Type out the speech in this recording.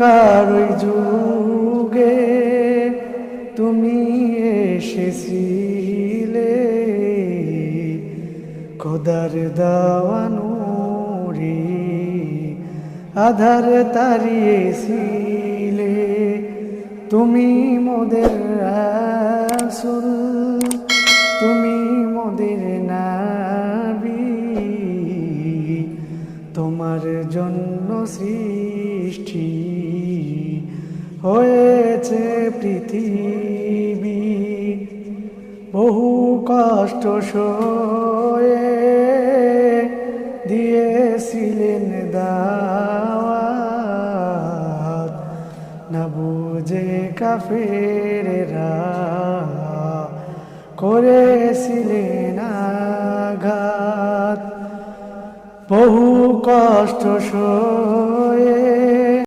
অন্ধকার ওই যুগে তুমি এসেছিলে, খোদার দেওয়া নূরে আধার তাড়িয়েছিলে। তুমি মোদের রাসূল, তুমি মোদের নবী, তোমার জন্য সৃষ্টি হয়েছে পৃথিবী। বহু কষ্ট সয়ে দিয়েছিলেন দাওয়াত, না বুঝে কাফেরেরা করেছিলেন আঘাত। বহু কষ্ট সয়ে